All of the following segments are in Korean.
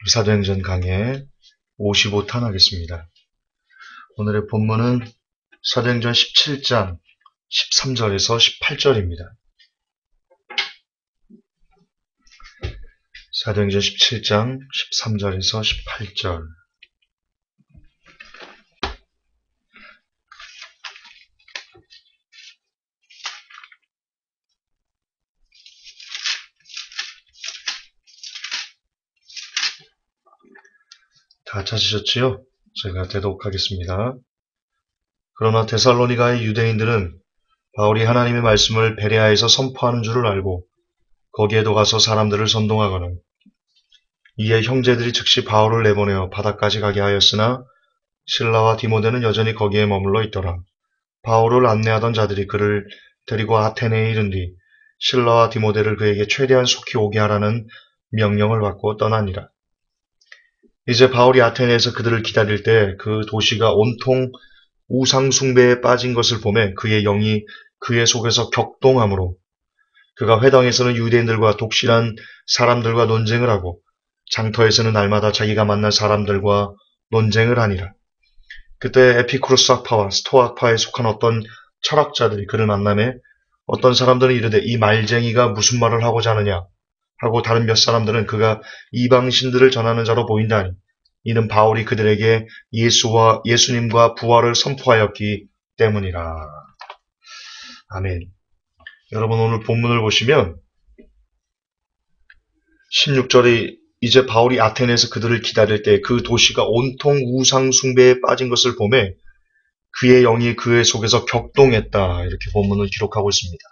사도행전 강해 55탄 하겠습니다. 오늘의 본문은 사도행전 17장 13절에서 18절입니다. 사도행전 17장 13절에서 18절. 다 찾으셨지요? 제가 대독하겠습니다. 그러나 데살로니가의 유대인들은 바울이 하나님의 말씀을 베레아에서 선포하는 줄을 알고 거기에도 가서 사람들을 선동하거늘 이에 형제들이 즉시 바울을 내보내어 바다까지 가게 하였으나 실라와 디모데는 여전히 거기에 머물러 있더라. 바울을 안내하던 자들이 그를 데리고 아테네에 이른 뒤 실라와 디모데를 그에게 최대한 속히 오게 하라는 명령을 받고 떠나니라. 이제 바울이 아테네에서 그들을 기다릴 때 그 도시가 온통 우상 숭배에 빠진 것을 보매 그의 영이 그의 속에서 격동하므로 그가 회당에서는 유대인들과 독실한 사람들과 논쟁을 하고 장터에서는 날마다 자기가 만난 사람들과 논쟁을 하니라. 그때 에피쿠로스 학파와 스토아 학파에 속한 어떤 철학자들이 그를 만나매 어떤 사람들은 이르되 이 말쟁이가 무슨 말을 하고자 하느냐 하고 다른 몇 사람들은 그가 이방신들을 전하는 자로 보인다 하니 이는 바울이 그들에게 예수님과 부활을 선포하였기 때문이라. 아멘. 여러분 오늘 본문을 보시면 16절이 이제 바울이 아테네에서 그들을 기다릴 때 그 도시가 온통 우상 숭배에 빠진 것을 보매 그의 영이 그의 속에서 격동했다. 이렇게 본문을 기록하고 있습니다.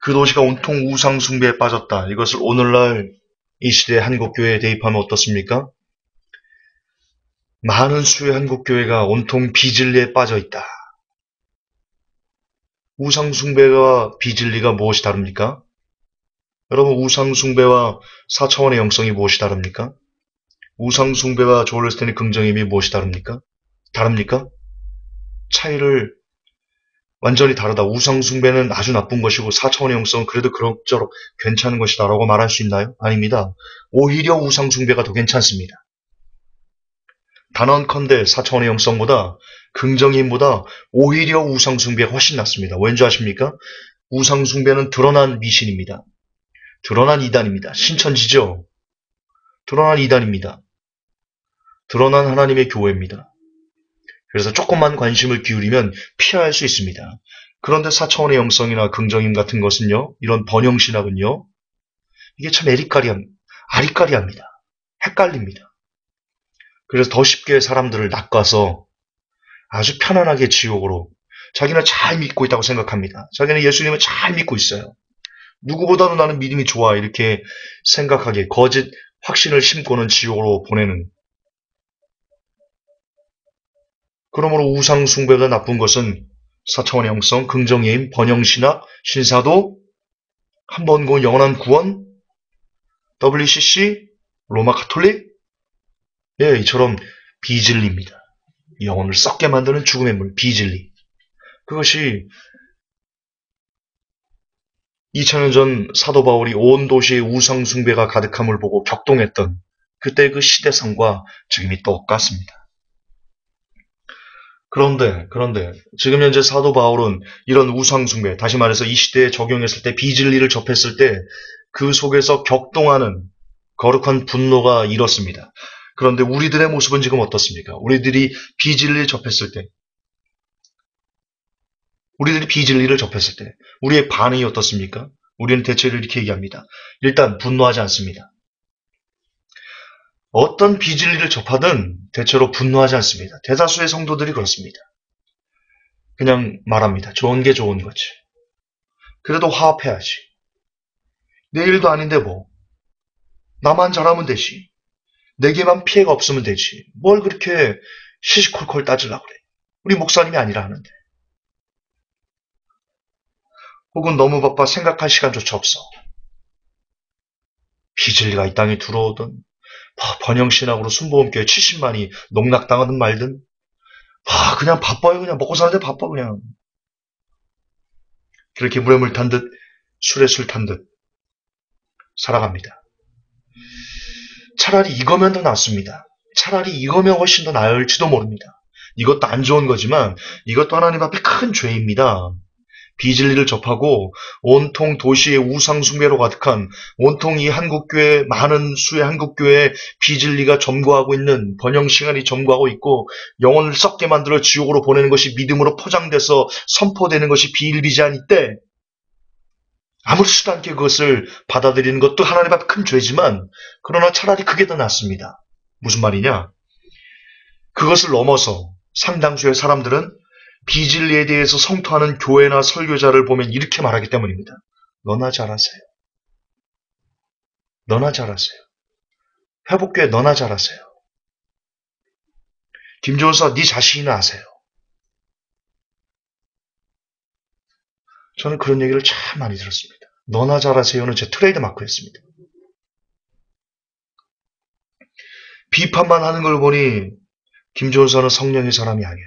그 도시가 온통 우상 숭배에 빠졌다. 이것을 오늘날 이 시대의 한국교회에 대입하면 어떻습니까? 많은 수의 한국교회가 온통 비진리에 빠져 있다. 우상 숭배와 비진리가 무엇이 다릅니까? 여러분 우상 숭배와 4차원의 영성이 무엇이 다릅니까? 우상 숭배와 조엘 스탠의 긍정의 힘이 무엇이 다릅니까? 차이를 완전히 다르다. 우상 숭배는 아주 나쁜 것이고 4차원의 영성은 그래도 그럭저럭 괜찮은 것이다 라고 말할 수 있나요? 아닙니다. 오히려 우상 숭배가 더 괜찮습니다. 단언컨대 4차원의 영성보다 긍정의 힘보다 오히려 우상 숭배가 훨씬 낫습니다. 왠지 아십니까? 우상 숭배는 드러난 미신입니다. 드러난 이단입니다. 신천지죠. 드러난 이단입니다. 드러난 하나님의 교회입니다. 그래서 조금만 관심을 기울이면 피할 수 있습니다. 그런데 4차원의 영성이나 긍정임 같은 것은요, 이런 번영신학은요, 이게 참 아리까리합니다. 헷갈립니다. 그래서 더 쉽게 사람들을 낚아서 아주 편안하게 지옥으로 자기는 잘 믿고 있다고 생각합니다. 자기는 예수님을 잘 믿고 있어요. 누구보다도 나는 믿음이 좋아 이렇게 생각하게 거짓 확신을 심고는 지옥으로 보내는. 그러므로 우상 숭배보다 나쁜 것은 4차원의 영성, 긍정의 힘, 번영신학, 신사도, 한 번 고 영원한 구원, WCC, 로마 가톨릭, 예, 이처럼 비진리입니다. 영혼을 썩게 만드는 죽음의 물, 비진리. 그것이 2000년 전 사도 바울이 온 도시에 우상 숭배가 가득함을 보고 격동했던 그때 그 시대상과 지금이 똑같습니다. 그런데 지금 현재 사도 바울은 이런 우상 숭배, 다시 말해서 이 시대에 적용했을 때 비진리를 접했을 때 그 속에서 격동하는 거룩한 분노가 일었습니다. 그런데 우리들의 모습은 지금 어떻습니까? 우리들이 비진리를 접했을 때 우리의 반응이 어떻습니까? 우리는 대체로 이렇게 얘기합니다. 일단 분노하지 않습니다. 어떤 비진리를 접하든 대체로 분노하지 않습니다. 대다수의 성도들이 그렇습니다. 그냥 말합니다. 좋은 게 좋은 거지. 그래도 화합해야지. 내 일도 아닌데 뭐. 나만 잘하면 되지. 내게만 피해가 없으면 되지. 뭘 그렇게 시시콜콜 따지려고 그래. 우리 목사님이 아니라 하는데. 혹은 너무 바빠 생각할 시간조차 없어. 비진리가 이 땅에 들어오든 번영신학으로 순복음교회 70만이 농락당하든 말든 그냥 바빠요. 그냥 먹고 사는데 바빠 그냥. 그렇게 물에 물 탄 듯 술에 술 탄 듯 살아갑니다. 차라리 이거면 더 낫습니다. 차라리 이거면 훨씬 더 나을지도 모릅니다. 이것도 안 좋은 거지만 이것도 하나님 앞에 큰 죄입니다. 비진리를 접하고 온통 도시의 우상숭배로 가득한 온통 이 한국교회 많은 수의 한국교회에 비진리가 점거하고 있는 번영시간이 점거하고 있고 영혼을 썩게 만들어 지옥으로 보내는 것이 믿음으로 포장돼서 선포되는 것이 비일비재한 이때 아무렇지도 않게 그것을 받아들이는 것도 하나님 앞에 큰 죄지만 그러나 차라리 그게 더 낫습니다. 무슨 말이냐? 그것을 넘어서 상당수의 사람들은 비진리에 대해서 성토하는 교회나 설교자를 보면 이렇게 말하기 때문입니다. 너나 잘하세요. 너나 잘하세요. 회복교회 너나 잘하세요. 김종서 네 자신이나 아세요. 저는 그런 얘기를 참 많이 들었습니다. 너나 잘하세요는 제 트레이드 마크였습니다. 비판만 하는 걸 보니 김종서는 성령의 사람이 아니야.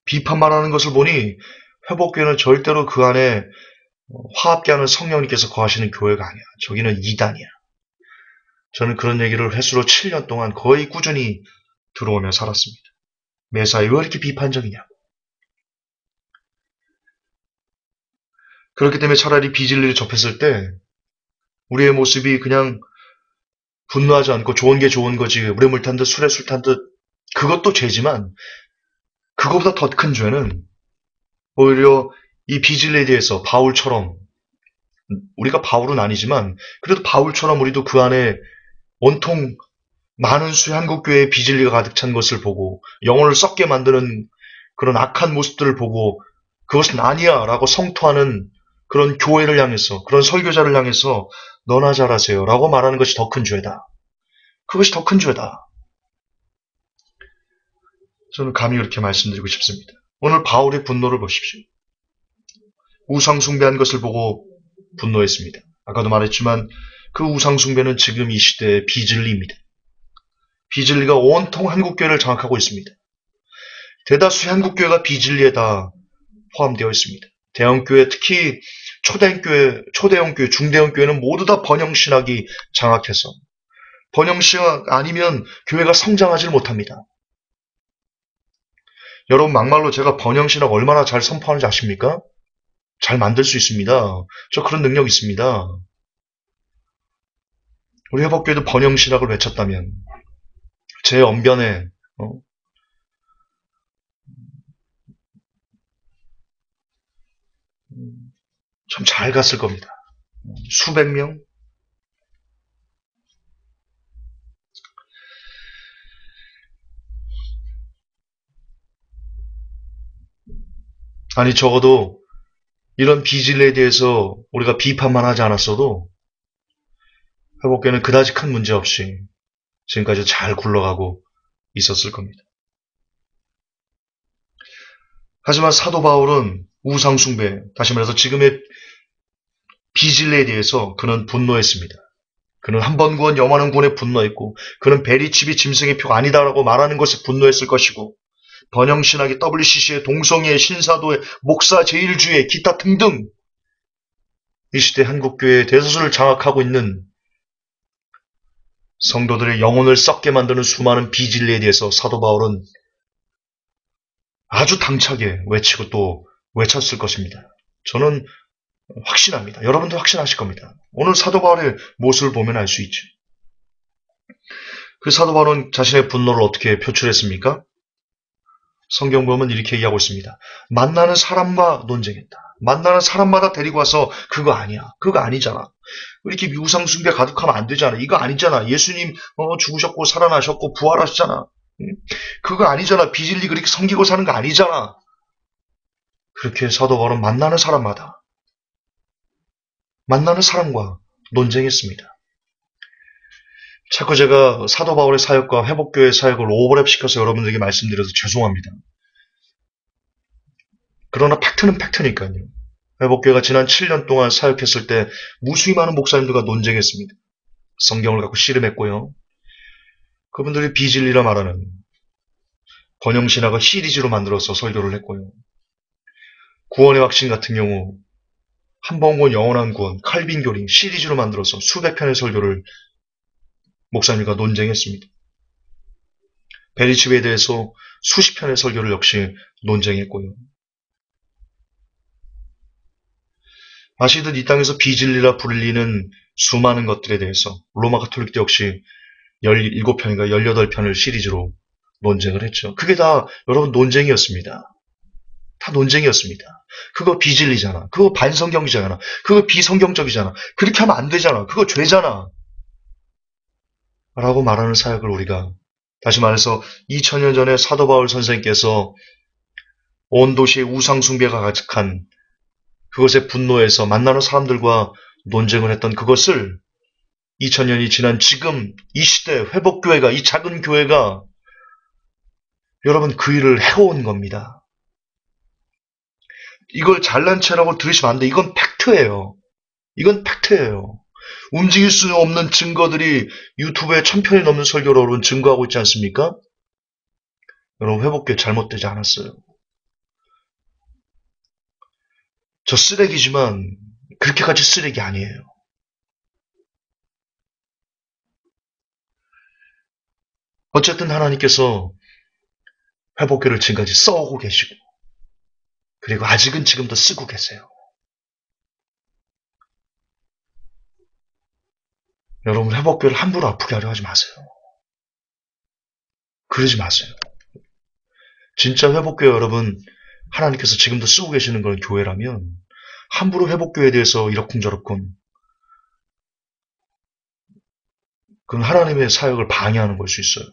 비판만 하는 것을 보니 회복교회는 절대로 그 안에 화합케 하는 성령님께서 거하시는 교회가 아니야. 저기는 이단이야. 저는 그런 얘기를 횟수로 7년 동안 거의 꾸준히 들어오며 살았습니다. 매사에 왜 이렇게 비판적이냐고. 그렇기 때문에 차라리 비진리를 접했을 때 우리의 모습이 그냥 분노하지 않고 좋은 게 좋은 거지 우리 물 탄 듯 술에 술 탄 듯 그것도 죄지만 그거보다 더 큰 죄는 오히려 이 비진리에 대해서 바울처럼 우리가 바울은 아니지만 그래도 바울처럼 우리도 그 안에 온통 많은 수의 한국교회의 비진리가 가득 찬 것을 보고 영혼을 썩게 만드는 그런 악한 모습들을 보고 그것은 아니야 라고 성토하는 그런 교회를 향해서 그런 설교자를 향해서 너나 잘하세요 라고 말하는 것이 더 큰 죄다. 그것이 더 큰 죄다. 저는 감히 그렇게 말씀드리고 싶습니다. 오늘 바울의 분노를 보십시오. 우상숭배한 것을 보고 분노했습니다. 아까도 말했지만 그 우상숭배는 지금 이 시대의 비진리입니다. 비진리가 온통 한국교회를 장악하고 있습니다. 대다수의 한국교회가 비진리에 다 포함되어 있습니다. 대형교회, 특히 초대형교회, 중대형교회는 모두 다 번영신학이 장악해서 번영신학 아니면 교회가 성장하지 못합니다. 여러분 막말로 제가 번영신학 얼마나 잘 선포하는지 아십니까? 잘 만들 수 있습니다. 저 그런 능력 있습니다. 우리 회복교회도 번영신학을 외쳤다면 제 언변에 참 잘 갔을 겁니다. 수백 명? 아니 적어도 이런 비진리에 대해서 우리가 비판만 하지 않았어도 회복교회는 그다지 큰 문제 없이 지금까지 잘 굴러가고 있었을 겁니다. 하지만 사도 바울은 우상숭배, 다시 말해서 지금의 비진리에 대해서 그는 분노했습니다. 그는 한 번 구원 영원한 구원에 분노했고 그는 베리칩이 짐승의 표가 아니다라고 말하는 것에 분노했을 것이고 번영신학의 WCC의 동성애의 신사도의 목사 제일주의 기타 등등 이 시대 한국교회의 대다수를 장악하고 있는 성도들의 영혼을 썩게 만드는 수많은 비진리에 대해서 사도 바울은 아주 당차게 외치고 또 외쳤을 것입니다. 저는 확신합니다. 여러분도 확신하실 겁니다. 오늘 사도 바울의 모습을 보면 알 수 있죠. 그 사도 바울은 자신의 분노를 어떻게 표출했습니까? 성경 보면 이렇게 얘기하고 있습니다. 만나는 사람과 논쟁했다. 만나는 사람마다 데리고 와서 그거 아니야. 그거 아니잖아. 이렇게 우상숭배 가득하면 안 되잖아. 이거 아니잖아. 예수님 죽으셨고 살아나셨고 부활하셨잖아. 그거 아니잖아. 비진리 그렇게 섬기고 사는 거 아니잖아. 그렇게 사도 바울은 만나는 사람과 논쟁했습니다. 자꾸 제가 사도 바울의 사역과 회복교회 사역을 오버랩시켜서 여러분들에게 말씀드려서 죄송합니다. 그러나 팩트는 팩트니까요. 회복교회가 지난 7년 동안 사역했을 때 무수히 많은 목사님들과 논쟁했습니다. 성경을 갖고 씨름했고요. 그분들이 비진리라 말하는 번영신학을 시리즈로 만들어서 설교를 했고요. 구원의 확신 같은 경우 한 번 구원 영원한 구원 칼빈 교리 시리즈로 만들어서 수백 편의 설교를 목사님과 논쟁했습니다. 베리칩에 대해서 수십 편의 설교를 역시 논쟁했고요. 아시듯 이 땅에서 비진리라 불리는 수많은 것들에 대해서 로마 가톨릭도 역시 17편인가 18편을 시리즈로 논쟁을 했죠. 그게 다 여러분 논쟁이었습니다. 다 논쟁이었습니다. 그거 비진리잖아. 그거 반성경이잖아. 그거 비성경적이잖아. 그렇게 하면 안 되잖아. 그거 죄잖아. 라고 말하는 사역을 우리가, 다시 말해서 2000년 전에 사도 바울 선생님께서 온 도시에 우상숭배가 가득한 그것에 분노해서 만나는 사람들과 논쟁을 했던 그것을 2000년이 지난 지금 이 시대 회복교회가, 이 작은 교회가 여러분 그 일을 해온 겁니다. 이걸 잘난 체라고 들으시면 안 돼. 이건 팩트예요. 이건 팩트예요. 움직일 수 없는 증거들이 유튜브에 1000편이 넘는 설교로 여러분 증거하고 있지 않습니까? 여러분 회복교회 잘못되지 않았어요. 저 쓰레기지만 그렇게까지 쓰레기 아니에요. 어쨌든 하나님께서 회복교를 지금까지 써오고 계시고 그리고 아직은 지금도 쓰고 계세요. 여러분 회복교를 함부로 아프게 하려 하지 마세요. 그러지 마세요. 진짜 회복교회 여러분 하나님께서 지금도 쓰고 계시는 그런 교회라면 함부로 회복교회에 대해서 이러쿵저러쿵 그건 하나님의 사역을 방해하는 걸 수 있어요.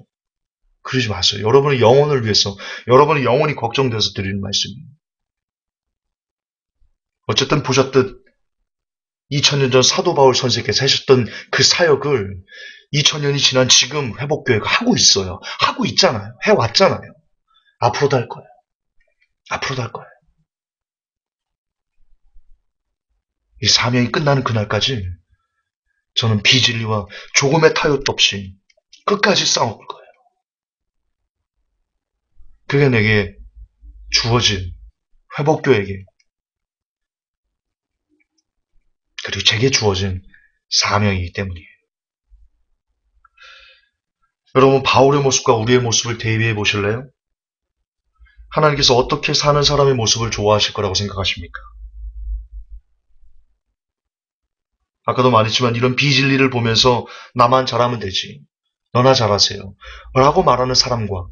그러지 마세요. 여러분의 영혼을 위해서, 여러분의 영혼이 걱정돼서 드리는 말씀이에요. 어쨌든 보셨듯 2000년 전 사도 바울 선생께서 하셨던 그 사역을 2000년이 지난 지금 회복교회가 하고 있어요. 하고 있잖아요. 해왔잖아요. 앞으로도 할 거예요. 앞으로도 할 거예요. 이 사명이 끝나는 그날까지 저는 비진리와 조금의 타협도 없이 끝까지 싸워볼 거예요. 그게 내게 주어진 회복교에게 그리고 제게 주어진 사명이기 때문이에요. 여러분 바울의 모습과 우리의 모습을 대비해 보실래요? 하나님께서 어떻게 사는 사람의 모습을 좋아하실 거라고 생각하십니까? 아까도 말했지만 이런 비진리를 보면서 나만 잘하면 되지. 너나 잘하세요. 라고 말하는 사람과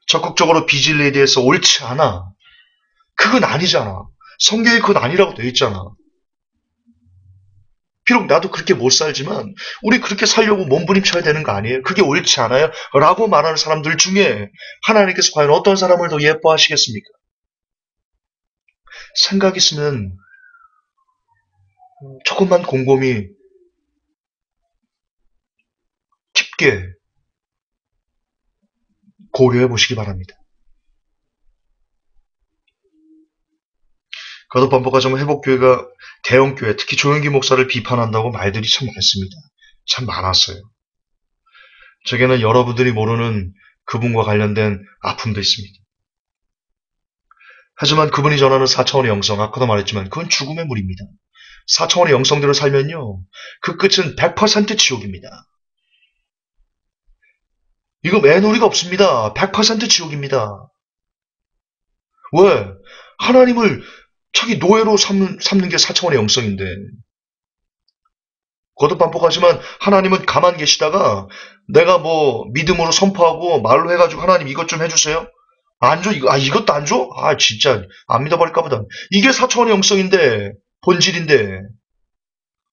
적극적으로 비진리에 대해서 옳지 않아. 그건 아니잖아. 성경에 그건 아니라고 되어 있잖아. 비록 나도 그렇게 못 살지만 우리 그렇게 살려고 몸부림쳐야 되는 거 아니에요? 그게 옳지 않아요? 라고 말하는 사람들 중에 하나님께서 과연 어떤 사람을 더 예뻐하시겠습니까? 생각 있으면 조금만 곰곰이 깊게 고려해 보시기 바랍니다. 거듭 반복하자면 회복교회가 대형교회, 특히 조영기 목사를 비판한다고 말들이 참 많습니다. 참 많았어요. 제게는 여러분들이 모르는 그분과 관련된 아픔도 있습니다. 하지만 그분이 전하는 4차원의 영성, 아까도 말했지만 그건 죽음의 물입니다. 4차원의 영성대로 살면요. 그 끝은 100% 지옥입니다. 이거 매너리가 없습니다. 100% 지옥입니다. 왜? 하나님을 자기 노예로 삼는 게 4차원의 영성인데 거듭 반복하지만 하나님은 가만히 계시다가 내가 뭐 믿음으로 선포하고 말로 해가지고 하나님 이것 좀 해주세요. 안 줘? 이것도 안 줘? 진짜 안 믿어버릴까 보다. 이게 4차원의 영성인데 본질인데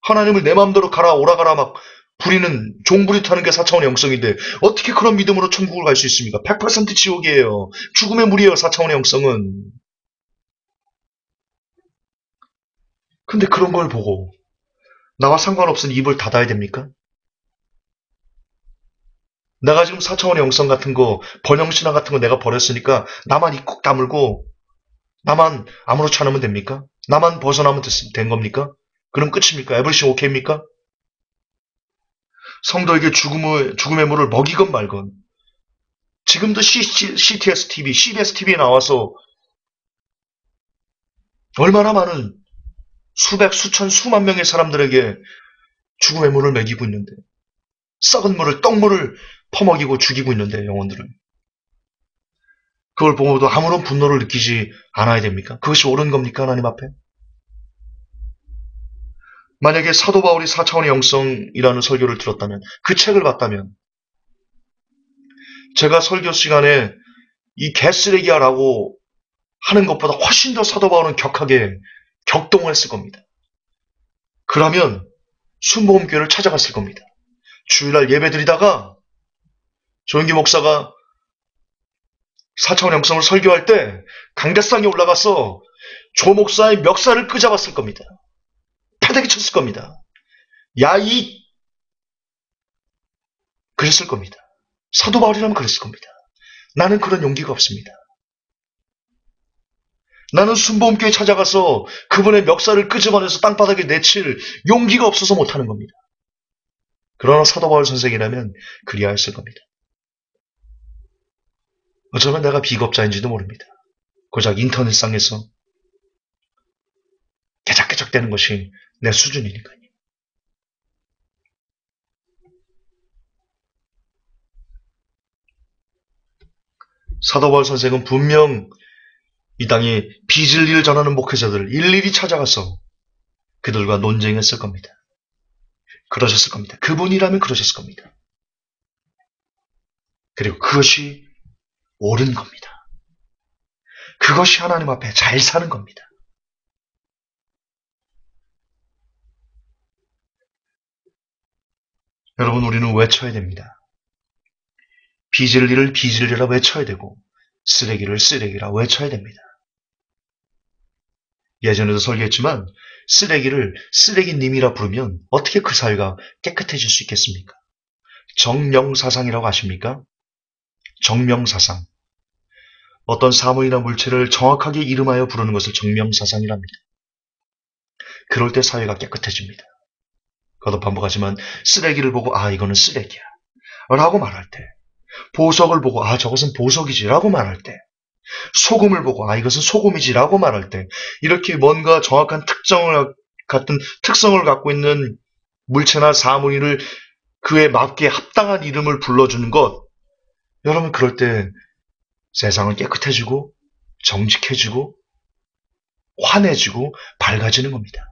하나님을 내 마음대로 가라 오라가라 막 부리는 종부리 타는 게 4차원의 영성인데 어떻게 그런 믿음으로 천국을 갈 수 있습니까? 100% 지옥이에요. 죽음의 물이에요. 4차원의 영성은. 근데 그런 걸 보고 나와 상관없은 입을 닫아야 됩니까? 내가 지금 4차원의 영성 같은 거, 번영신화 같은 거 내가 버렸으니까 나만 입 꼭 다물고 나만 아무렇지 않으면 됩니까? 나만 벗어나면 된 겁니까? 그럼 끝입니까? 에브리싱 오케이입니까? 성도에게 죽음의 물을 먹이건 말건 지금도 CTS TV, CBS TV에 나와서 얼마나 많은 수백, 수천, 수만 명의 사람들에게 죽음의 물을 먹이고 있는데 썩은 물을, 떡물을 퍼먹이고 죽이고 있는데, 영혼들을. 그걸 보고도 아무런 분노를 느끼지 않아야 됩니까? 그것이 옳은 겁니까? 하나님 앞에? 만약에 사도 바울이 4차원의 영성이라는 설교를 들었다면, 그 책을 봤다면, 제가 설교 시간에 이 개쓰레기야라고 하는 것보다 훨씬 더 사도 바울은 격하게 격동을 했을 겁니다. 그러면 순복음교회를 찾아갔을 겁니다. 주일날 예배 드리다가 조영기 목사가 4차원 영성을 설교할 때 강대상에 올라가서 조 목사의 멱살을 끄잡았을 겁니다. 패대기 쳤을 겁니다. 그랬을 겁니다. 사도 바울이라면 그랬을 겁니다. 나는 그런 용기가 없습니다. 나는 순복음교회 찾아가서 그분의 멱살을 끄집어내서 땅바닥에 내칠 용기가 없어서 못하는 겁니다. 그러나 사도 바울 선생이라면 그리하였을 겁니다. 어쩌면 내가 비겁자인지도 모릅니다. 고작 인터넷상에서 깨작깨작대는 것이 내 수준이니까요. 사도 바울 선생은 분명 이 땅에 비진리를 전하는 목회자들을 일일이 찾아가서 그들과 논쟁했을 겁니다. 그러셨을 겁니다. 그분이라면 그러셨을 겁니다. 그리고 그것이 옳은 겁니다. 그것이 하나님 앞에 잘 사는 겁니다. 여러분, 우리는 외쳐야 됩니다. 비진리를 비진리라 외쳐야 되고 쓰레기를 쓰레기라 외쳐야 됩니다. 예전에도 설계했지만 쓰레기를 쓰레기님이라 부르면 어떻게 그 사회가 깨끗해질 수 있겠습니까? 정명사상이라고 아십니까? 정명사상. 어떤 사물이나 물체를 정확하게 이름하여 부르는 것을 정명사상이랍니다. 그럴 때 사회가 깨끗해집니다. 거듭 반복하지만 쓰레기를 보고 이거는 쓰레기야 라고 말할 때, 보석을 보고 저것은 보석이지 라고 말할 때, 소금을 보고 이것은 소금이지 라고 말할 때, 이렇게 뭔가 정확한 특성을 갖고 있는 물체나 사물을 그에 맞게 합당한 이름을 불러주는 것, 여러분, 그럴 때 세상은 깨끗해지고 정직해지고 환해지고 밝아지는 겁니다.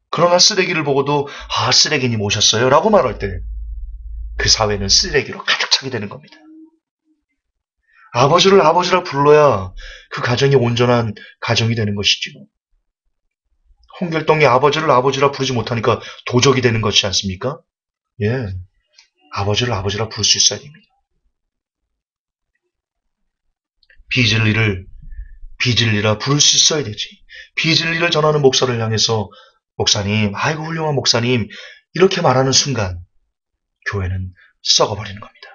그러나 쓰레기를 보고도 쓰레기님 오셨어요 라고 말할 때 그 사회는 쓰레기로 가득 차게 되는 겁니다. 아버지를 아버지라 불러야 그 가정이 온전한 가정이 되는 것이지요. 홍길동이 아버지를 아버지라 부르지 못하니까 도적이 되는 것이 않습니까? 예, 아버지를 아버지라 부를 수 있어야 됩니다. 비진리를 비진리라 부를 수 있어야 되지. 비진리를 전하는 목사를 향해서 목사님, 아이고 훌륭한 목사님 이렇게 말하는 순간 교회는 썩어버리는 겁니다.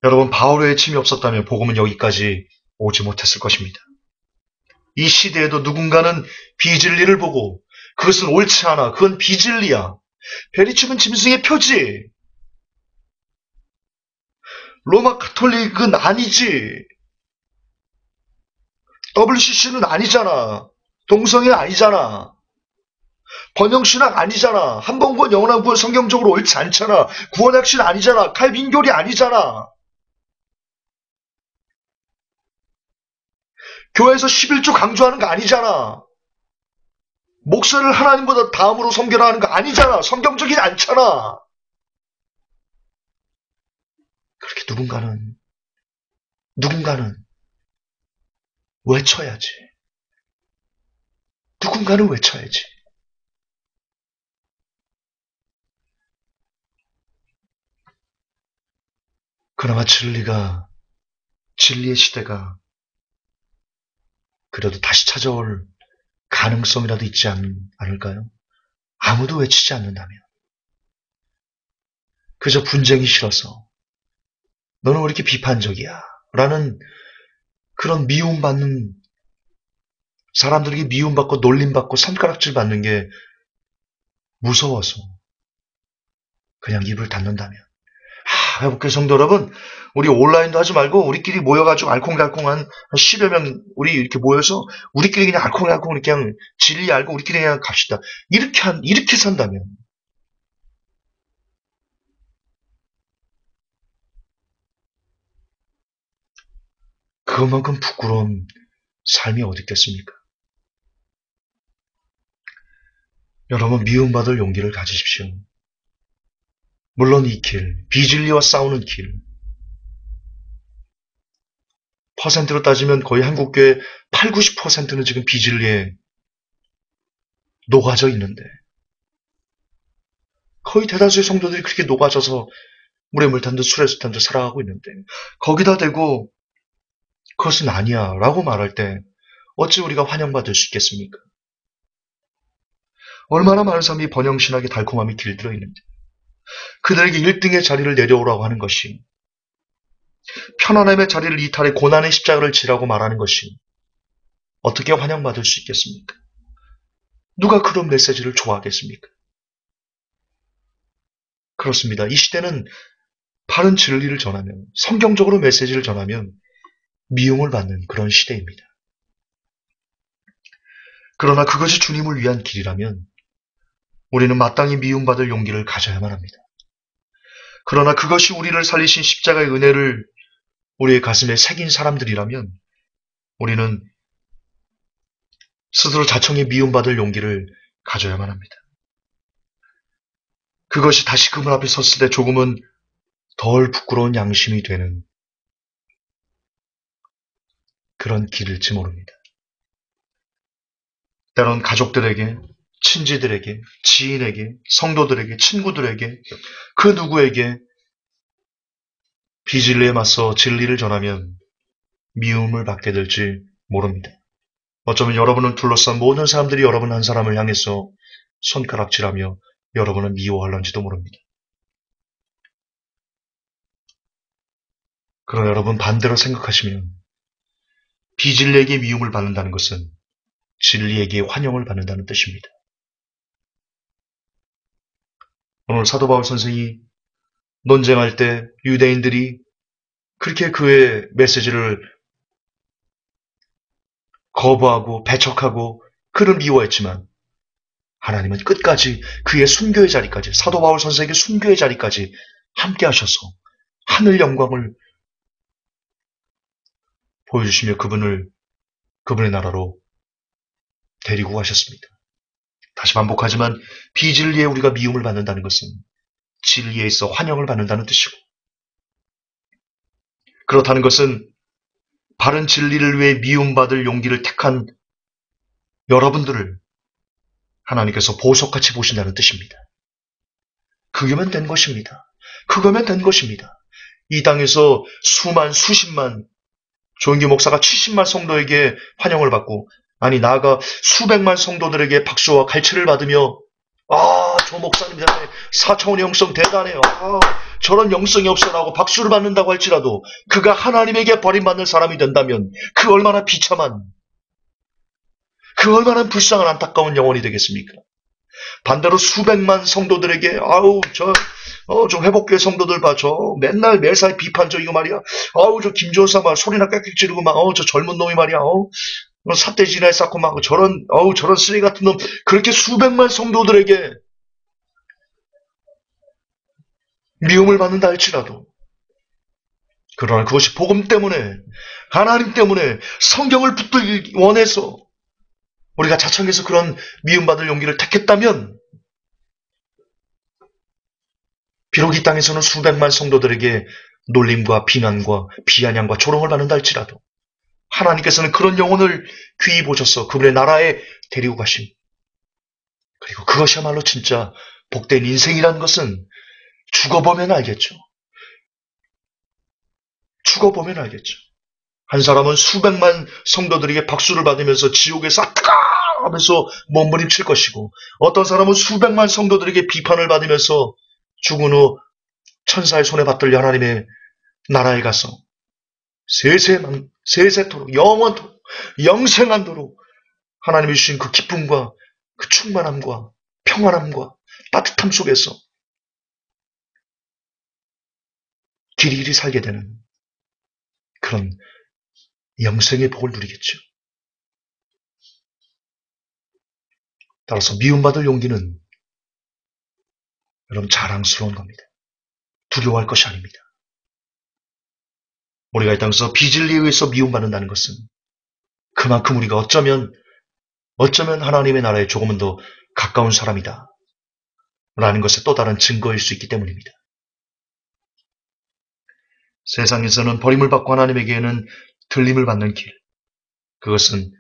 여러분, 바울의 침이 없었다면 복음은 여기까지 오지 못했을 것입니다. 이 시대에도 누군가는 비진리를 보고 그것은 옳지 않아, 그건 비진리야, 베리춤은 짐승의 표지, 로마 가톨릭은 아니지, WCC는 아니잖아, 동성애 아니잖아, 번영신학 아니잖아, 한번구원 영원한 구원 성경적으로 옳지 않잖아, 구원학신 아니잖아, 칼빈교리 아니잖아, 교회에서 11조 강조하는 거 아니잖아, 목사를 하나님보다 다음으로 섬겨라 하는 거 아니잖아, 성경적이지 않잖아. 그렇게 누군가는 외쳐야지. 누군가는 외쳐야지. 그나마 진리의 시대가 그래도 다시 찾아올 가능성이라도 있지 않을까요? 아무도 외치지 않는다면. 그저 분쟁이 싫어서 너는 왜 이렇게 비판적이야? 라는 그런 미움받는, 사람들에게 미움받고 놀림받고 손가락질 받는 게 무서워서 그냥 입을 닫는다면. 회복교회 성도 여러분, 우리 온라인도 하지 말고 우리끼리 모여가지고 알콩달콩 한 10여 명 우리 이렇게 모여서 우리끼리 그냥 알콩달콩 그냥 진리 알고 우리끼리 그냥 갑시다. 이렇게 산다면 그것만큼 부끄러운 삶이 어디 있겠습니까? 여러분, 미움받을 용기를 가지십시오. 물론 이 길, 비진리와 싸우는 길, 퍼센트로 따지면 거의 한국교회 8, 90%는 지금 비진리에 녹아져 있는데, 거의 대다수의 성도들이 그렇게 녹아져서 물에 물 탄 듯 술에 술 탄 듯 살아가고 있는데, 거기다 대고 그것은 아니야 라고 말할 때 어찌 우리가 환영받을 수 있겠습니까? 얼마나 많은 사람이 번영신학의 달콤함이 길들어 있는데, 그들에게 1등의 자리를 내려오라고 하는 것이, 편안함의 자리를 이탈해 고난의 십자가를 지라고 말하는 것이 어떻게 환영받을 수 있겠습니까? 누가 그런 메시지를 좋아하겠습니까? 그렇습니다. 이 시대는 바른 진리를 전하면, 성경적으로 메시지를 전하면 미움을 받는 그런 시대입니다. 그러나 그것이 주님을 위한 길이라면 우리는 마땅히 미움받을 용기를 가져야만 합니다. 그러나 그것이 우리를 살리신 십자가의 은혜를 우리의 가슴에 새긴 사람들이라면 우리는 스스로 자청에 미움받을 용기를 가져야만 합니다. 그것이 다시 그분 앞에 섰을 때 조금은 덜 부끄러운 양심이 되는 그런 길일지 모릅니다. 때론 가족들에게, 친지들에게, 지인에게, 성도들에게, 친구들에게, 그 누구에게 비진리에 맞서 진리를 전하면 미움을 받게 될지 모릅니다. 어쩌면 여러분을 둘러싼 모든 사람들이 여러분 한 사람을 향해서 손가락질하며 여러분을 미워할런지도 모릅니다. 그러나 여러분 반대로 생각하시면 비진리에게 미움을 받는다는 것은 진리에게 환영을 받는다는 뜻입니다. 오늘 사도 바울 선생이 논쟁할 때 유대인들이 그렇게 그의 메시지를 거부하고 배척하고 그를 미워했지만 하나님은 끝까지 그의 순교의 자리까지, 사도 바울 선생의 순교의 자리까지 함께 하셔서 하늘 영광을 보여주시며 그분의 나라로 데리고 가셨습니다. 다시 반복하지만 비진리에 우리가 미움을 받는다는 것은 진리에 있어 환영을 받는다는 뜻이고, 그렇다는 것은 바른 진리를 위해 미움받을 용기를 택한 여러분들을 하나님께서 보석같이 보신다는 뜻입니다. 그거면 된 것입니다. 그거면 된 것입니다. 이 땅에서 수십만 조은기 목사가 70만 성도에게 환영을 받고, 아니 나아가 수백만 성도들에게 박수와 갈채를 받으며 저 목사님 대단해, 4차원의 영성 대단해요, 저런 영성이 없어라고 박수를 받는다고 할지라도 그가 하나님에게 버림받는 사람이 된다면 그 얼마나 비참한, 그 얼마나 불쌍한 안타까운 영혼이 되겠습니까? 반대로 수백만 성도들에게 저 회복교회 성도들 봐, 저 맨날 매사에 비판, 저 이거 말이야, 저 김조사 말 소리나 꽥꽥 지르고 막 저 젊은 놈이 말이야, 삿대질이나 쌓고 막 저런 쓰레기 같은 놈, 그렇게 수백만 성도들에게 미움을 받는다 할지라도, 그러나 그것이 복음 때문에, 하나님 때문에, 성경을 붙들기 원해서 우리가 자청해서 그런 미움받을 용기를 택했다면, 비록 이 땅에서는 수백만 성도들에게 놀림과 비난과 비아냥과 조롱을 받는다 할지라도 하나님께서는 그런 영혼을 귀히 보셔서 그분의 나라에 데리고 가심. 그리고 그것이야말로 진짜 복된 인생이라는 것은 죽어보면 알겠죠. 죽어보면 알겠죠. 한 사람은 수백만 성도들에게 박수를 받으면서 지옥에서 아뜨가 하면서 몸부림칠 것이고, 어떤 사람은 수백만 성도들에게 비판을 받으면서 죽은 후 천사의 손에 받들려 하나님의 나라에 가서 세세토록 영원토록 영생한도록 하나님이 주신 그 기쁨과 그 충만함과 평안함과 따뜻함 속에서 길이길이 살게 되는 그런 영생의 복을 누리겠죠. 따라서 미움받을 용기는 여러분 자랑스러운 겁니다. 두려워할 것이 아닙니다. 우리가 이 땅에서 비진리에 의해서 미움받는다는 것은 그만큼 우리가 어쩌면 하나님의 나라에 조금은 더 가까운 사람이다 라는 것의 또 다른 증거일 수 있기 때문입니다. 세상에서는 버림을 받고 하나님에게는 들림을 받는 길, 그것은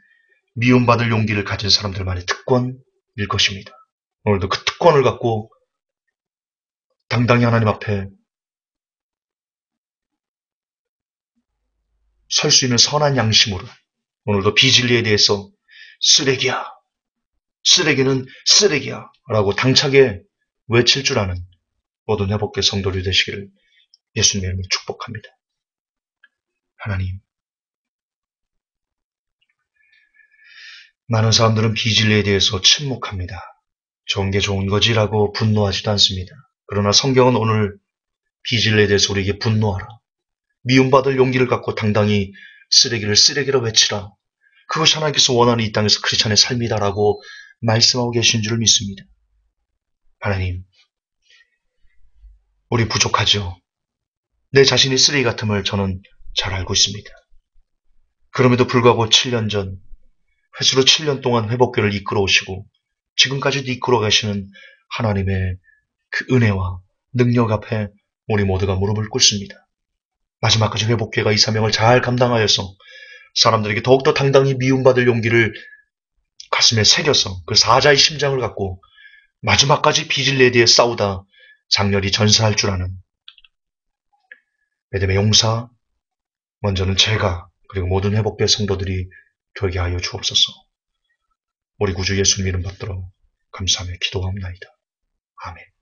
미움받을 용기를 가진 사람들만의 특권일 것입니다. 오늘도 그 특권을 갖고 당당히 하나님 앞에 설 수 있는 선한 양심으로 오늘도 비진리에 대해서 쓰레기야, 쓰레기는 쓰레기야 라고 당차게 외칠 줄 아는 모든 회복의 성도들 되시기를 예수님의 이름으로 축복합니다. 하나님, 많은 사람들은 비진리에 대해서 침묵합니다. 좋은 게 좋은 거지라고 분노하지도 않습니다. 그러나 성경은 오늘 비진리에 대해서 우리에게 분노하라. 미움받을 용기를 갖고 당당히 쓰레기를 쓰레기로 외치라. 그것이 하나님께서 원하는 이 땅에서 크리스찬의 삶이다라고 말씀하고 계신 줄을 믿습니다. 하나님, 우리 부족하죠. 내 자신이 쓰레기 같음을 저는 잘 알고 있습니다. 그럼에도 불구하고 7년 전, 횟수로 7년 동안 회복교를 이끌어 오시고 지금까지도 이끌어 가시는 하나님의 그 은혜와 능력 앞에 우리 모두가 무릎을 꿇습니다. 마지막까지 회복교회가 이 사명을 잘 감당하여서 사람들에게 더욱더 당당히 미움받을 용기를 가슴에 새겨서 그 사자의 심장을 갖고 마지막까지 비진리에 대해 싸우다 장렬히 전사할 줄 아는 믿음의 용사, 먼저는 제가 그리고 모든 회복교회 성도들이 되게 하여 주옵소서. 우리 구주 예수님 이름 받들어 감사하며 기도하옵나이다. 아멘.